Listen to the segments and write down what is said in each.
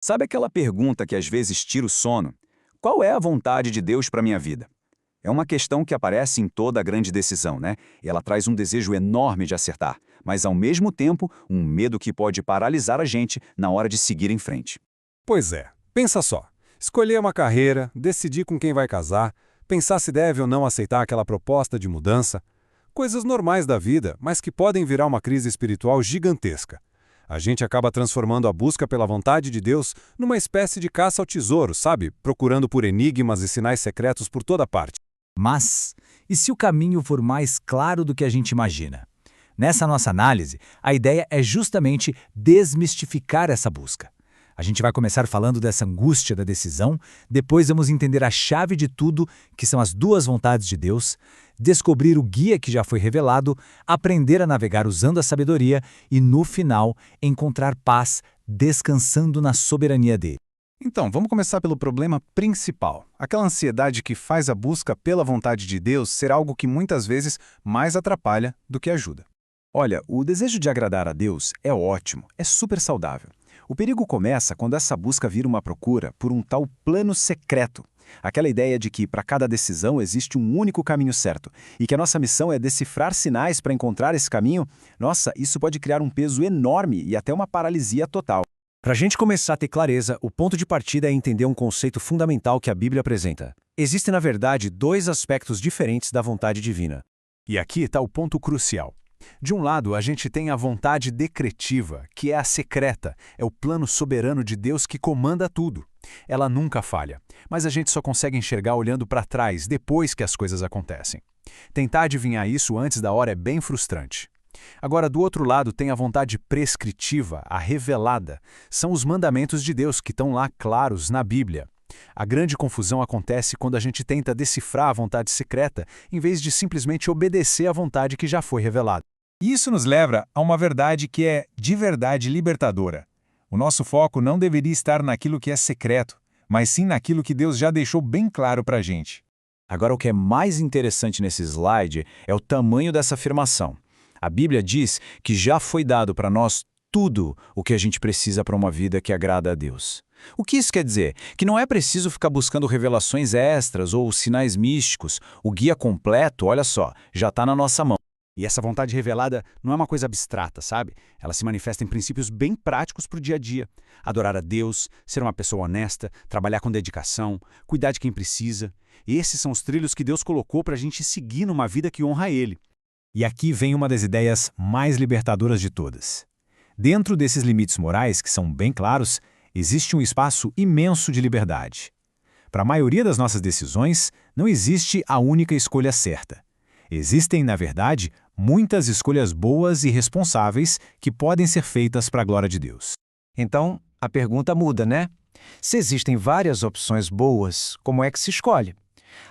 Sabe aquela pergunta que às vezes tira o sono? Qual é a vontade de Deus para minha vida? É uma questão que aparece em toda grande decisão, né? E ela traz um desejo enorme de acertar, mas ao mesmo tempo um medo que pode paralisar a gente na hora de seguir em frente. Pois é, pensa só. Escolher uma carreira, decidir com quem vai casar, pensar se deve ou não aceitar aquela proposta de mudança. Coisas normais da vida, mas que podem virar uma crise espiritual gigantesca. A gente acaba transformando a busca pela vontade de Deus numa espécie de caça ao tesouro, sabe? Procurando por enigmas e sinais secretos por toda parte. Mas, e se o caminho for mais claro do que a gente imagina? Nessa nossa análise, a ideia é justamente desmistificar essa busca. A gente vai começar falando dessa angústia da decisão, depois vamos entender a chave de tudo, que são as duas vontades de Deus, descobrir o guia que já foi revelado, aprender a navegar usando a sabedoria e, no final, encontrar paz descansando na soberania dele. Então, vamos começar pelo problema principal. Aquela ansiedade que faz a busca pela vontade de Deus ser algo que muitas vezes mais atrapalha do que ajuda. Olha, o desejo de agradar a Deus é ótimo, é super saudável. O perigo começa quando essa busca vira uma procura por um tal plano secreto. Aquela ideia de que para cada decisão existe um único caminho certo e que a nossa missão é decifrar sinais para encontrar esse caminho, nossa, isso pode criar um peso enorme e até uma paralisia total. Para a gente começar a ter clareza, o ponto de partida é entender um conceito fundamental que a Bíblia apresenta. Existem, na verdade, dois aspectos diferentes da vontade divina. E aqui está o ponto crucial. De um lado, a gente tem a vontade decretiva, que é a secreta, é o plano soberano de Deus que comanda tudo. Ela nunca falha, mas a gente só consegue enxergar olhando para trás, depois que as coisas acontecem. Tentar adivinhar isso antes da hora é bem frustrante. Agora, do outro lado, tem a vontade prescritiva, a revelada. São os mandamentos de Deus que estão lá claros na Bíblia. A grande confusão acontece quando a gente tenta decifrar a vontade secreta, em vez de simplesmente obedecer à vontade que já foi revelada. Isso nos leva a uma verdade que é de verdade libertadora. O nosso foco não deveria estar naquilo que é secreto, mas sim naquilo que Deus já deixou bem claro para a gente. Agora, o que é mais interessante nesse slide é o tamanho dessa afirmação. A Bíblia diz que já foi dado para nós tudo o que a gente precisa para uma vida que agrada a Deus. O que isso quer dizer? Que não é preciso ficar buscando revelações extras ou sinais místicos. O guia completo, olha só, já está na nossa mão. E essa vontade revelada não é uma coisa abstrata, sabe? Ela se manifesta em princípios bem práticos para o dia a dia. Adorar a Deus, ser uma pessoa honesta, trabalhar com dedicação, cuidar de quem precisa. Esses são os trilhos que Deus colocou para a gente seguir numa vida que honra a Ele. E aqui vem uma das ideias mais libertadoras de todas. Dentro desses limites morais, que são bem claros, existe um espaço imenso de liberdade. Para a maioria das nossas decisões, não existe a única escolha certa. Existem, na verdade, muitas escolhas boas e responsáveis que podem ser feitas para a glória de Deus. Então, a pergunta muda, né? Se existem várias opções boas, como é que se escolhe?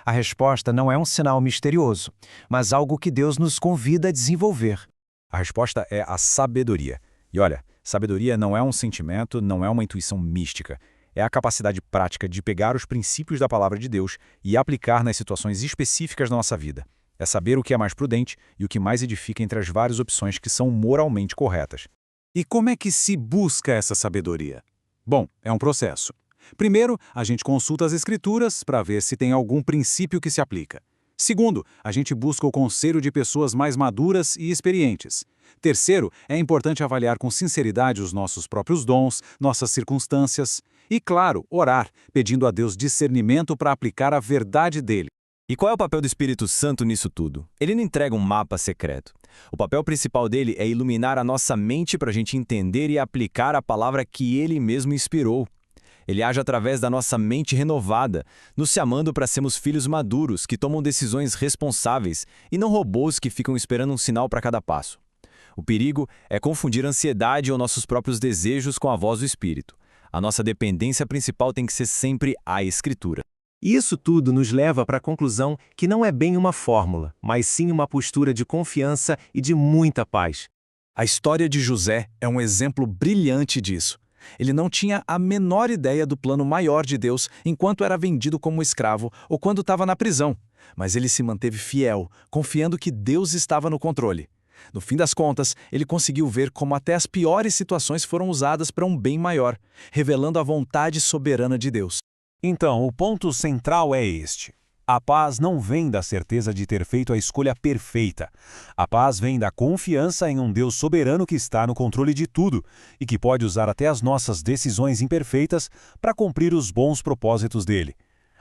A resposta não é um sinal misterioso, mas algo que Deus nos convida a desenvolver. A resposta é a sabedoria. E olha, sabedoria não é um sentimento, não é uma intuição mística. É a capacidade prática de pegar os princípios da palavra de Deus e aplicar nas situações específicas da nossa vida. É saber o que é mais prudente e o que mais edifica entre as várias opções que são moralmente corretas. E como é que se busca essa sabedoria? Bom, é um processo. Primeiro, a gente consulta as Escrituras para ver se tem algum princípio que se aplica. Segundo, a gente busca o conselho de pessoas mais maduras e experientes. Terceiro, é importante avaliar com sinceridade os nossos próprios dons, nossas circunstâncias. E, claro, orar, pedindo a Deus discernimento para aplicar a verdade dele. E qual é o papel do Espírito Santo nisso tudo? Ele não entrega um mapa secreto. O papel principal dele é iluminar a nossa mente para a gente entender e aplicar a palavra que ele mesmo inspirou. Ele age através da nossa mente renovada, nos chamando para sermos filhos maduros, que tomam decisões responsáveis e não robôs que ficam esperando um sinal para cada passo. O perigo é confundir a ansiedade ou nossos próprios desejos com a voz do Espírito. A nossa dependência principal tem que ser sempre a Escritura. Isso tudo nos leva para a conclusão que não é bem uma fórmula, mas sim uma postura de confiança e de muita paz. A história de José é um exemplo brilhante disso. Ele não tinha a menor ideia do plano maior de Deus enquanto era vendido como escravo ou quando estava na prisão, mas ele se manteve fiel, confiando que Deus estava no controle. No fim das contas, ele conseguiu ver como até as piores situações foram usadas para um bem maior, revelando a vontade soberana de Deus. Então, o ponto central é este. A paz não vem da certeza de ter feito a escolha perfeita. A paz vem da confiança em um Deus soberano que está no controle de tudo e que pode usar até as nossas decisões imperfeitas para cumprir os bons propósitos dele.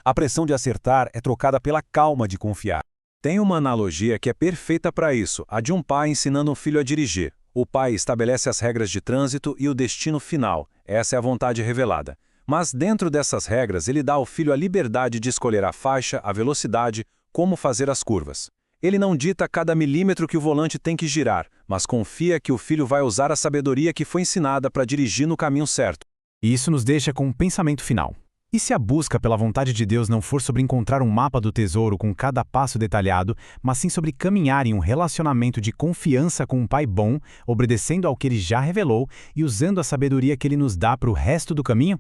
A pressão de acertar é trocada pela calma de confiar. Tem uma analogia que é perfeita para isso, a de um pai ensinando um filho a dirigir. O pai estabelece as regras de trânsito e o destino final. Essa é a vontade revelada. Mas dentro dessas regras, ele dá ao filho a liberdade de escolher a faixa, a velocidade, como fazer as curvas. Ele não dita cada milímetro que o volante tem que girar, mas confia que o filho vai usar a sabedoria que foi ensinada para dirigir no caminho certo. E isso nos deixa com um pensamento final. E se a busca pela vontade de Deus não for sobre encontrar um mapa do tesouro com cada passo detalhado, mas sim sobre caminhar em um relacionamento de confiança com um Pai bom, obedecendo ao que Ele já revelou e usando a sabedoria que Ele nos dá para o resto do caminho?